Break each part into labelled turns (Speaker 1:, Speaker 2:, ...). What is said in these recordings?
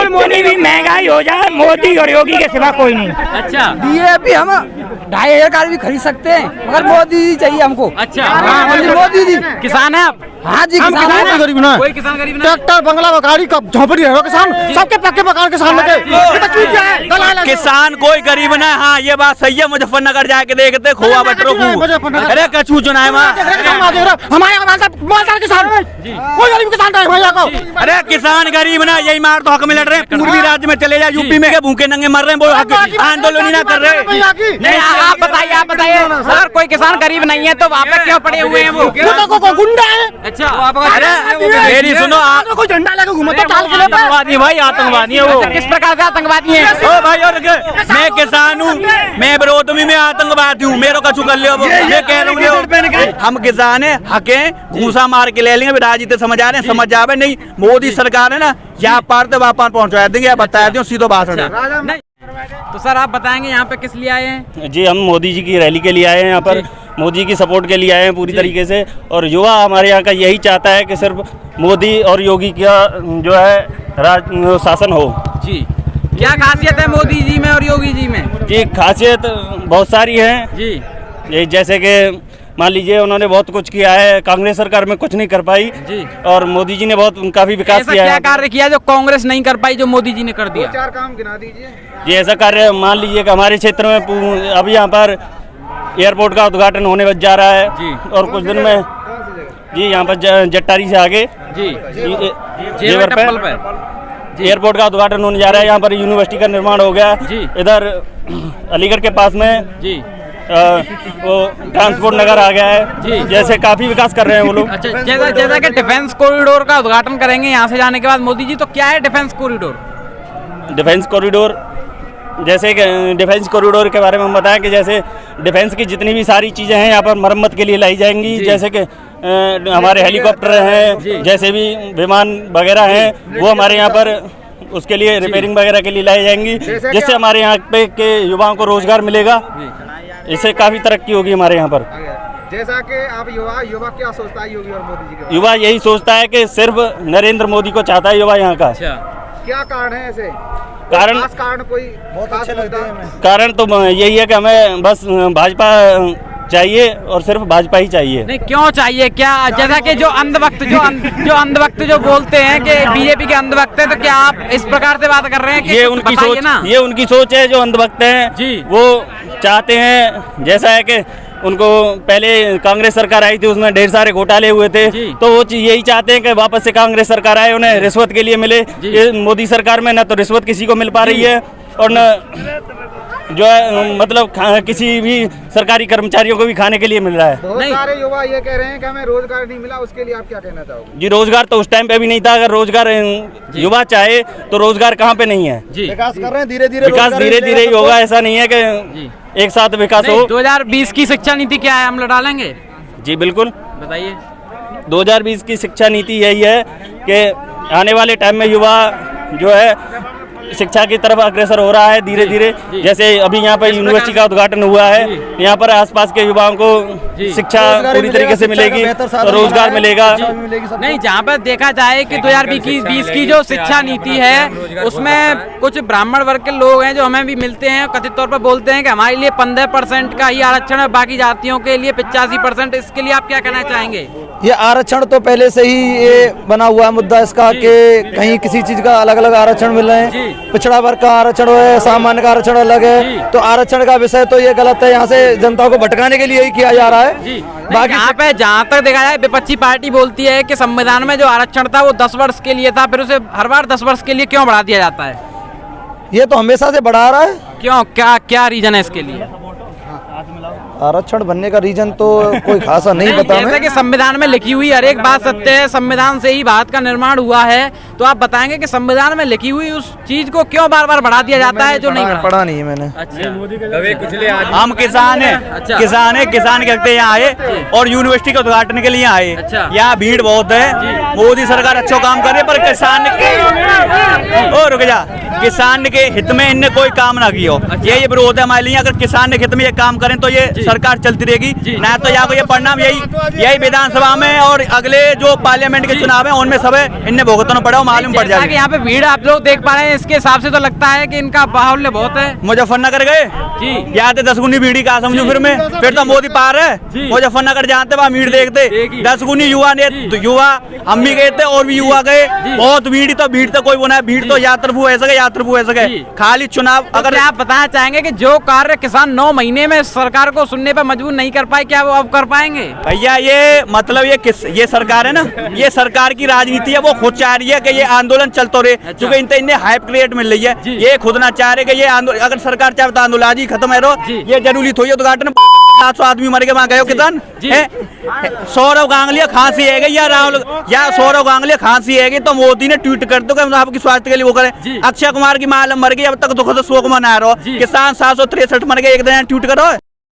Speaker 1: मोदी भी महंगाई हो जाए, मोदी और योगी के सिवा कोई नहीं।
Speaker 2: अच्छा,
Speaker 3: बीजेपी हम 2,500 कार भी खरीद सकते हैं, मगर मोदी जी चाहिए हमको।
Speaker 2: अच्छा,
Speaker 3: हाँ, मोदी जी।
Speaker 2: किसान है आप?
Speaker 3: हाँ जी, किसान है।
Speaker 4: गरीब ना,
Speaker 2: कोई किसान गरीब नहीं।
Speaker 4: ट्रैक्टर बंगला मकानी का झोपड़ी रहो किसान, सबके पक्के मकान किसान लगे।
Speaker 5: किसान कोई गरीब ना। हाँ ये बात सही है। मुजफ्फरनगर जाके देखते खोआ बटरो को, अरे कछू चुनाव
Speaker 4: हमारे मालदार किसान कोई गरीब किसान नहीं भैया को।
Speaker 5: अरे किसान गरीब ना, यही मार तो हक में लड़ रहे हैं। पूर्वी राज्य में चले जाए, यूपी में के भूखे नंगे मर रहे हैं, वो हक आंदोलन ही ना कर रहे।
Speaker 2: नहीं, आप बताइए अगर कोई किसान गरीब नहीं है तो वहाँ पे क्यों पड़े हुए हैं वो?
Speaker 4: गुंडा है।
Speaker 2: अच्छा,
Speaker 5: अरे मेरी सुनो, आप
Speaker 4: कोई झंडा लेके घूमता चाल के
Speaker 5: आतंकवादी भाई, आतंकवादी है वो।
Speaker 2: किस प्रकार से आतंकवादी है?
Speaker 5: ओ भाई, और मैं किसान हूँ, मैं विरोध में, मैं आतंकवादी हूँ, मेरे कछु कर लियो। मैं कह रहा हूँ हम किसान है, हके घूसा मार के ले लेंगे। राजनीति समझ आ रहे हैं, समझ जावे नहीं। मोदी सरकार है ना, यहाँ पार से वहाँ पहुँचा देंगे। बता दूँ सीधो भाषण है।
Speaker 2: तो सर आप बताएंगे यहाँ पे किस लिए आए हैं?
Speaker 6: जी, हम मोदी जी की रैली के लिए आए हैं, यहाँ पर मोदी की सपोर्ट के लिए आए हैं पूरी तरीके से। और युवा हमारे यहाँ का यही चाहता है कि सिर्फ मोदी और योगी का जो है शासन हो।
Speaker 2: जी, क्या खासियत है मोदी जी में और योगी जी में?
Speaker 6: जी, खासियत बहुत सारी है
Speaker 2: जी।
Speaker 6: ये जैसे कि मान लीजिए उन्होंने बहुत कुछ किया है, कांग्रेस सरकार में कुछ नहीं कर पाई
Speaker 2: जी।
Speaker 6: और मोदी जी ने बहुत काफी विकास किया है।
Speaker 2: क्या कार्य किया जो कांग्रेस नहीं कर पाई, जो मोदी जी ने कर दिया?
Speaker 4: 4 काम गिना दीजिए।
Speaker 6: जी, ऐसा कार्य मान लीजिए कि हमारे क्षेत्र में अभी यहाँ पर एयरपोर्ट का उद्घाटन होने जा रहा है
Speaker 2: जी।
Speaker 6: और कुछ दिन में जी यहाँ पर जट्टारी से आगे
Speaker 2: जी,
Speaker 6: जेवर पे एयरपोर्ट का उद्घाटन होने जा रहा है। यहाँ पर यूनिवर्सिटी का निर्माण हो गया
Speaker 2: जी।
Speaker 6: इधर अलीगढ़ के पास में
Speaker 2: जी
Speaker 6: वो ट्रांसपोर्ट नगर आ गया है
Speaker 2: जी।
Speaker 6: जैसे काफी विकास कर रहे हैं वो लोग।
Speaker 2: अच्छा, जैसा कि डिफेंस कॉरिडोर का उद्घाटन करेंगे यहाँ से जाने के बाद मोदी जी, तो क्या है डिफेंस कॉरिडोर?
Speaker 6: डिफेंस कॉरिडोर, जैसे कि डिफेंस कॉरिडोर के बारे में हम बताएं कि जैसे डिफेंस की जितनी भी सारी चीज़ें हैं यहाँ पर मरम्मत के लिए लाई जाएंगी। जैसे कि हमारे हेलीकॉप्टर हैं, जैसे भी विमान वगैरह हैं, वो हमारे यहाँ पर उसके लिए रिपेयरिंग वगैरह के लिए लाई जाएंगी, जिससे हमारे यहाँ पे के युवाओं को रोजगार मिलेगा। इससे काफ़ी तरक्की होगी हमारे यहाँ पर।
Speaker 4: जैसा कि आप युवा क्या सोचता है योगी और मोदी जी के?
Speaker 6: युवा यही सोचता है कि सिर्फ नरेंद्र मोदी को चाहता है युवा यहाँ का।
Speaker 4: क्या कारण है ऐसे? कारण कोई बहुत अच्छे लगते हैं?
Speaker 6: कारण तो यही है कि हमें बस भाजपा चाहिए और सिर्फ भाजपा ही चाहिए।
Speaker 2: नहीं, क्यों चाहिए? क्या जैसा कि जो अंधभक्त जो बोलते हैं कि बीजेपी के अंधभक्त हैं, तो क्या आप इस प्रकार से बात कर रहे हैं कि
Speaker 6: ये उनकी सोच है। जो अंधभक्त हैं
Speaker 2: जी,
Speaker 6: वो चाहते हैं जैसा है कि उनको पहले कांग्रेस सरकार आई थी, उसमें ढेर सारे घोटाले हुए थे, तो वो यही चाहते हैं कि वापस से कांग्रेस सरकार आए, उन्हें रिश्वत के लिए मिले। ये मोदी सरकार में न तो रिश्वत किसी को मिल पा रही है और न जो है मतलब किसी भी सरकारी कर्मचारियों को भी खाने के लिए मिल रहा है।
Speaker 4: बहुत सारे युवा ये कह रहे हैं कि हमें रोजगार नहीं मिला, उसके लिए आप क्या कहना चाहोगे?
Speaker 6: जी, रोजगार तो उस टाइम पे भी नहीं था। अगर रोजगार युवा चाहे तो रोजगार कहाँ पे नहीं है।
Speaker 4: विकास कर रहे हैं धीरे धीरे,
Speaker 6: विकास धीरे धीरे ही होगा, ऐसा नहीं है कि एक साथ विकास हो।
Speaker 2: 2020 की शिक्षा नीति क्या है, हम डालेंगे?
Speaker 6: जी बिल्कुल,
Speaker 2: बताइए।
Speaker 6: 2020 की शिक्षा नीति यही है कि आने वाले टाइम में युवा जो है शिक्षा की तरफ अग्रसर हो रहा है धीरे धीरे। जैसे अभी यहाँ पर यूनिवर्सिटी का उद्घाटन हुआ है, यहाँ पर आसपास के युवाओं को शिक्षा पूरी तरीके से मिलेगी, रोजगार मिलेगा।
Speaker 2: नहीं, जहाँ पर देखा जाए कि 2020 की जो शिक्षा नीति है उसमें कुछ ब्राह्मण वर्ग के लोग हैं जो हमें भी मिलते हैं, कथित तौर पर बोलते हैं कि हमारे लिए 15% का ही आरक्षण है, बाकी जातियों के लिए 85%। इसके लिए आप क्या कहना चाहेंगे?
Speaker 3: ये आरक्षण तो पहले से ही ये बना हुआ मुद्दा इसका कि कहीं किसी चीज का अलग अलग आरक्षण मिल रहे हैं। पिछड़ा वर्ग का आरक्षण है, सामान्य का आरक्षण अलग है, तो आरक्षण का विषय तो ये गलत है। यहाँ से जनता को भटकाने के लिए ही किया जा रहा है।
Speaker 2: बाकी यहाँ पे जहाँ तक देखा जाए, विपक्षी पार्टी बोलती है कि संविधान में जो आरक्षण था वो 10 वर्ष के लिए था, फिर उसे हर बार 10 वर्ष के लिए क्यों बढ़ा दिया जाता है?
Speaker 3: ये तो हमेशा से बढ़ा रहा है।
Speaker 2: क्यों, क्या रीजन है इसके लिए?
Speaker 3: आरक्षण बनने का रीजन तो कोई खासा नहीं पता।
Speaker 2: जैसे कि संविधान में लिखी हुई हर एक बात सत्य है, संविधान से ही भारत का निर्माण हुआ है, तो आप बताएंगे कि संविधान में लिखी हुई उस चीज को क्यों बार बार बढ़ा दिया जाता है जो नहीं
Speaker 3: पढ़ा नहीं है मैंने।
Speaker 2: अच्छा,
Speaker 5: हम किसान है, किसान के हकते यहाँ आए और यूनिवर्सिटी के उद्घाटन के लिए आए। यहाँ भीड़ बहुत है। मोदी सरकार अच्छा काम कर रही है पर किसान रुक जा, किसान के हित में इनने कोई काम ना किया। ये विरोध है हमारे लिए। अगर किसान के हित में ये काम करें तो ये सरकार चलती रहेगी, ना तो यहाँ को ये परिणाम यही विधानसभा में और अगले जो पार्लियामेंट के चुनाव है उनमें सब इनने भुगतना पड़ा मालूम पड़ जाएगा।
Speaker 2: यहाँ पे भीड़ आप लोग देख पा रहे हैं, इसके हिसाब से तो लगता है कि इनका बाहुल्य बहुत है।
Speaker 5: मुजफ्फरनगर गए
Speaker 2: जी,
Speaker 5: जाते 10 गुनी भीड़ का समझो, फिर तो मोदी पार है। मुजफ्फरनगर जाते वहाँ भीड़ देखते 10 गुनी युवा ने, युवा हम भी गए थे और भी युवा गए, बहुत भीड़ तो कोई बना भीड़ तो यात्रु ऐसा खाली चुनाव। अगर
Speaker 2: आप बताना चाहेंगे कि जो कार्य किसान 9 महीने में सरकार को सुनने पर मजबूर नहीं कर पाए, क्या वो अब कर पाएंगे?
Speaker 5: भैया ये मतलब ये सरकार है ना, ये सरकार की राजनीति है। वो खुद चाह रही है कि ये आंदोलन चलते रहे, क्योंकि इन्हें हाइप क्रिएट मिल रही है। ये खुद ना चाह रहे कि ये आंदोलन, अगर सरकार चाहे तो आंदोलन आज ही खत्म है। ये जरूरी थोड़ी उद्घाटन 700 आदमी मर गए वहाँ गए किसान। सौरव गांगलिया खांसी है गई या राहुल या सौरव गांगलिया खांसी है गई तो मोदी ने ट्वीट कर दो कि आपकी स्वास्थ्य के लिए वो करे। अक्षय कुमार की मालूम मर गई, अब तक दुख शोक मना रहे हो। किसान 763 मर गए, एक दिन ट्वीट करो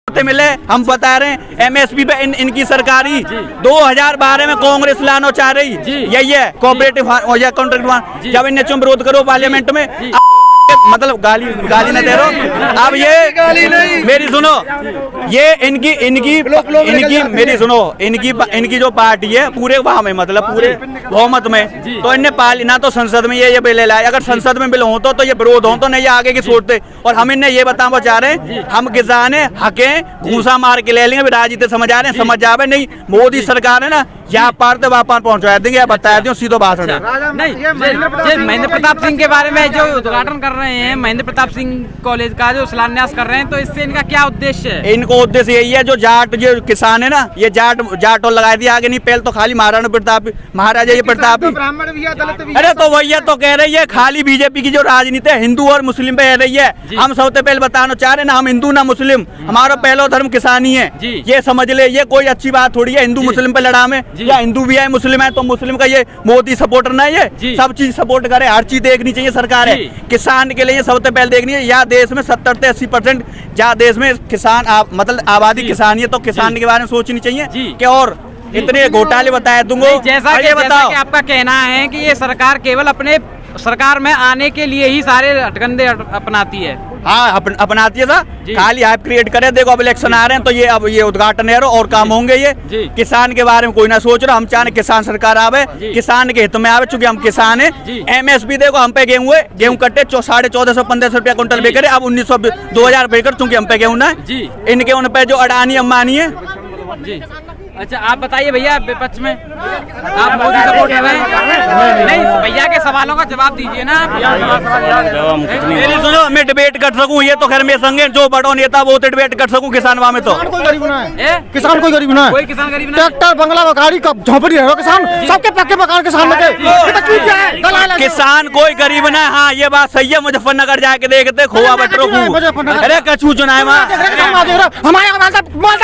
Speaker 5: मिले। हम बता रहे हैं एमएसपी पे इनकी सरकारी 2012 में कांग्रेस लाना चाह रही, यही है कोऑपरेटिव या कॉन्ट्रैक्ट। जब इन्हें तुम विरोध करो पार्लियामेंट में, मतलब गाली न दे रहो। अब ये मेरी सुनो, ये इनकी मेरी सुनो, इनकी जो पार्टी है पूरे वहां में, मतलब पूरे बहुमत में, तो इन्हें ना तो संसद में ये बिल लाए। अगर संसद में बिल हो तो ये विरोध हो तो नहीं आगे की सोचते। और हम इन्हें ये बताना चाह रहे हैं, हम किसान है, हके घूसा मार के ले लेंगे, राजनीति समझ आ रहे हैं, समझ जावे नहीं। मोदी सरकार है ना, यहाँ पार तो वहाँ पहुंचा देंगे। बता दो सीधो भाषण
Speaker 2: नहीं। महेंद्र प्रताप सिंह के बारे में जो उद्घाटन कर रहे हैं, महेंद्र प्रताप सिंह कॉलेज का जो शिलान्यास कर रहे हैं, तो इससे इनका क्या उद्देश्य है?
Speaker 5: इनको उद्देश्य यही है, जो किसान है ना, ये जाट और लगा दिया आगे नहीं, पहले तो खाली महाराणा प्रताप, महाराजा ये प्रताप। अरे तो भैया तो कह रही है खाली बीजेपी की जो राजनीति है हिंदू और मुस्लिम पे रह रही है। हम सबसे पहले बताना चाह रहे हैं ना, हम हिंदू ना मुस्लिम, हमारा पहला धर्म किसानी है, ये समझ ले। ये कोई अच्छी बात थोड़ी है हिंदू मुस्लिम पे लड़ा में, या हिंदू भी है मुस्लिम है तो मुस्लिम का ये मोदी सपोर्टर ना, ये सब चीज सपोर्ट करे, हर चीज देखनी चाहिए सरकार है। किसान के लिए सबसे पहले देखनी है, या देश में 70 से 80% जहाँ देश में किसान मतलब आबादी किसान है, तो किसान के बारे में सोचनी चाहिए कि और इतने घोटाले बताए दूंगा।
Speaker 2: जैसा कि आपका कहना है कि ये सरकार केवल अपने सरकार में आने के लिए ही सारे हटकंडे अपनाती है।
Speaker 5: हाँ अपनाती है, खाली हाइप क्रिएट करे। देखो अब इलेक्शन आ रहे हैं तो ये अब ये उद्घाटन है और काम होंगे। ये किसान के बारे में कोई ना सोच रहा। हम चाहे किसान सरकार आवे, किसान के हित में आवे, चूंकि हम किसान है। एमएसपी देखो हम पे गेहूं कट्टे 1450-1500 रुपया कुंटल बेचे, अब 1900-2000 बेकर, चूंकि हम पे गेहूं ना इनके उन पे जो अडानी अंबानी है।
Speaker 2: अच्छा आप बताइए भैया, विपक्ष में आप मोदी सपोर्ट कर रहे हैं? नहीं, भैया के सवालों का जवाब दीजिए ना।
Speaker 5: मेरी सुनो, मैं डिबेट कर सकूं, ये तो खैर में संगे जो बड़ो नेता वो तो डिबेट कर सकूं किसान में। तो
Speaker 4: कोई गरीब ना है, किसान कोई गरीब ना है,
Speaker 2: कोई किसान गरीब ना है।
Speaker 4: ट्रैक्टर बंगला बकारी का झोपड़ी है किसान, सबके पक्के मकान किसान लगे।
Speaker 5: किसान कोई गरीब ना है। हाँ ये बात सही है। मुजफ्फरनगर जाके देखते खोआ बटरो, अरे कछू चुनाव
Speaker 4: हमारे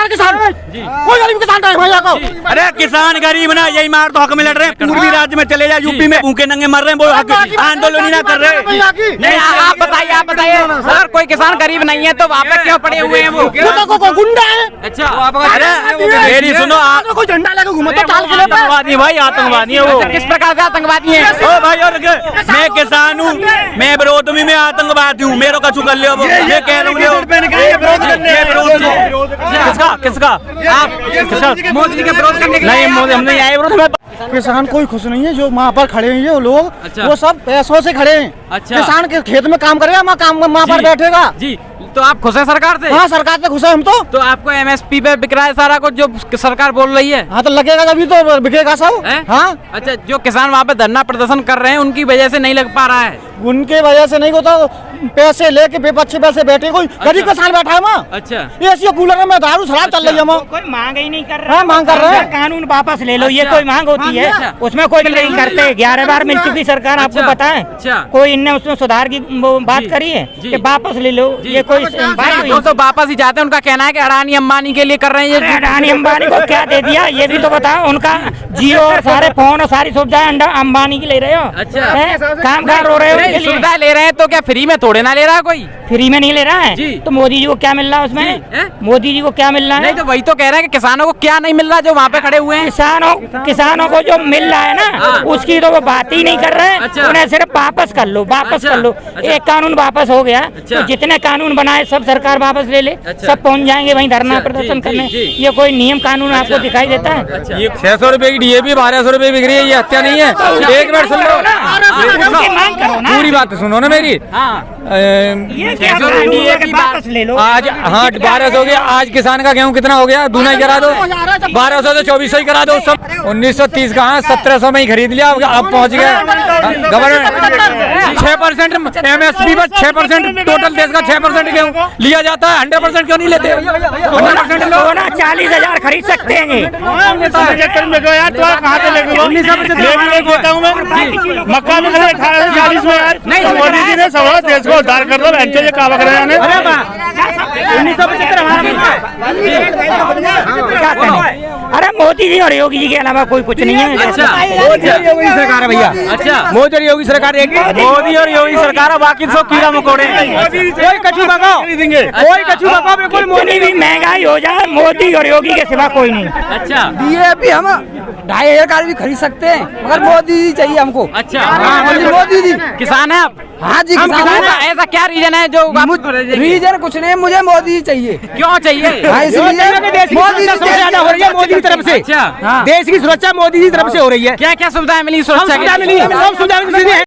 Speaker 4: किसान कोई गरीब किसान है भैया को।
Speaker 5: अरे किसान गरीब ना, यही मार तो हक में लड़ रहे हैं। पूर्वी राज्य में चले जाए, यूपी में भूखे नंगे मर रहे हैं, वो हक आंदोलन ही ना कर रहे।
Speaker 2: नहीं आप बताइए सर, कोई किसान गरीब नहीं है तो वहाँ पे क्यों पड़े हुए हैं? वो
Speaker 4: तो गुंडा है।
Speaker 2: अच्छा
Speaker 5: अरे मेरी सुनो,
Speaker 4: कोई झंडा लेकर घूमता ताल के
Speaker 5: आतंकवादी भाई, आतंकवादी है वो।
Speaker 2: किस प्रकार से आतंकवादी है?
Speaker 5: ओ भाई और मैं किसान हूँ, मैं विरोध में मैं आतंकवादी हूँ, मेरे कछु कर लो। ये कह रहा हूँ किसका
Speaker 2: मोदी जी के विरोध करने के
Speaker 5: नहीं, मोदी हम नहीं आए विरोध में।
Speaker 4: किसान कोई खुश नहीं है, जो वहाँ पर खड़े हैं ये लोग, वो सब पैसों से खड़े हैं।
Speaker 2: अच्छा।
Speaker 4: किसान के खेत में काम करेगा, वहाँ पर बैठेगा।
Speaker 2: जी तो आप खुश है सरकार से?
Speaker 4: हाँ सरकार से खुश है हम तो
Speaker 2: आपको एमएसपी पे बिक रहा है सारा कुछ जो सरकार बोल रही है?
Speaker 4: हाँ तो लगेगा जब तो बिकेगा सब। हाँ
Speaker 2: अच्छा, जो किसान वहाँ पे धरना प्रदर्शन कर रहे हैं उनकी वजह से नहीं लग पा रहा है?
Speaker 4: उनके वजह से नहीं होता, पैसे लेके बेपक्षे पैसे बैठे, कोई गरीब किसान बैठा है वहाँ।
Speaker 2: अच्छा
Speaker 4: एसी कूलर में दारू शराब चल रही है वहाँ,
Speaker 1: कोई मांग ही नहीं कर रहा।
Speaker 4: हाँ मांग कर रहे हैं,
Speaker 1: कानून वापस ले लो, ये कोई मांग होती है? उसमें कोई नहीं करते। 11 बार मिल चुकी सरकार, आपको पता है? कोई इनने उसमें सुधार की बात करी है कि वापस ले लो, ये कोई बात हुई?
Speaker 2: तो वापस ही जाते हैं। उनका कहना है कि अडानी अंबानी के लिए कर रहे हैं
Speaker 1: अरे
Speaker 2: ये।
Speaker 1: अडानी अंबानी को क्या दे दिया ये भी तो बताओ। उनका जियो और सारे फोन और सारी सुविधाएं अंबानी की ले रहे हो।
Speaker 2: अच्छा।
Speaker 1: हैं? काम कार हो रहे हो उनके लिए।
Speaker 2: सुविधा ले रहे हैं तो क्या फ्री में थोड़े ना ले रहा है कोई?
Speaker 1: फ्री में नहीं ले रहा है
Speaker 2: जी।
Speaker 1: तो मोदी जी को क्या मिल रहा है उसमें?
Speaker 2: हैं?
Speaker 1: मोदी जी को क्या मिल रहा है?
Speaker 2: नहीं तो वही तो कह रहे हैं कि किसानों को क्या नहीं मिल रहा जो वहाँ पे खड़े हुए हैं।
Speaker 1: किसानों को जो मिल रहा है ना उसकी तो वो बात ही नहीं कर रहे हैं।
Speaker 2: अच्छा।
Speaker 1: उन्हें सिर्फ वापस कर लो, वापस
Speaker 2: अच्छा।
Speaker 1: कर लो।
Speaker 2: अच्छा।
Speaker 1: एक कानून वापस हो गया
Speaker 2: अच्छा।
Speaker 1: तो जितने कानून बनाए सब सरकार वापस ले ले।
Speaker 2: अच्छा।
Speaker 1: सब पहुंच जाएंगे वहीं धरना
Speaker 2: अच्छा,
Speaker 1: प्रदर्शन
Speaker 2: जी,
Speaker 1: करने।
Speaker 2: जी, जी।
Speaker 1: ये कोई नियम कानून आपको दिखाई देता है?
Speaker 2: अच्छा।
Speaker 7: 600 रुपए की DAP 1200 रुपए बिक रही है, ये हत्या नहीं है? एक मिनट सुन लो,
Speaker 1: उनकी मांग करो ना।
Speaker 7: पूरी बात सुनो ना मेरी।
Speaker 1: ये क्या कानून है कि वापस ले लो?
Speaker 7: आज हाँ 1200 हो गया। आज किसान का गेहूं कितना हो गया? दूना ही करा दो। 1200 तो 2400 ही करा दो। सब 1930 कहाँ 1700 में ही खरीद लिया। अब पहुंच गया गवर्नमेंट 6% MSP पर 6% टोटल देश का 6% गेहूं लिया जाता है। 100% क्यों नहीं लेते? 100% लो
Speaker 1: सोना 40,000 खरीद सकते हैं ये।
Speaker 4: मक्का में 1840 में यार मोदी जी ने सवा देश को उद्धार कर दो। ये क्या बक रहे हैं?
Speaker 1: 1975 क्या कहें? अरे मोदी जी और योगी जी के अलावा कोई कुछ नहीं है।
Speaker 2: अच्छा।
Speaker 7: मोदी और योगी सरकार है भैया।
Speaker 2: अच्छा।
Speaker 7: मोदी और योगी सरकार एक मोदी और योगी सरकार, बाकी सब कीड़ा मकोड़े। कोई कछु भगाओ, कोई कछु भगाओ, बिल्कुल
Speaker 1: मोदी भी महंगाई हो जाए मोदी और योगी के सिवा कोई नहीं।
Speaker 2: अच्छा।
Speaker 3: DAP हम 2500 का भी खरीद सकते हैं मगर मोदी जी चाहिए हमको।
Speaker 2: अच्छा।
Speaker 3: हाँ, मोदी जी।
Speaker 2: किसान है आप?
Speaker 3: हाँ जी किसान
Speaker 2: ऐसा ऐसा क्या रीजन है जो
Speaker 3: रीजन कुछ नहीं, मुझे मोदी जी चाहिए।
Speaker 2: क्यों चाहिए?
Speaker 3: हाँ, इसलिए मोदी जी
Speaker 7: सबसे ज्यादा हो रही है मोदी की तरफ से।
Speaker 2: अच्छा।
Speaker 7: देश की सुरक्षा मोदी की तरफ से हो रही है।
Speaker 2: क्या क्या सुविधाएं मिली सुरक्षा
Speaker 7: सुविधा मिली, सब सुविधा मिली।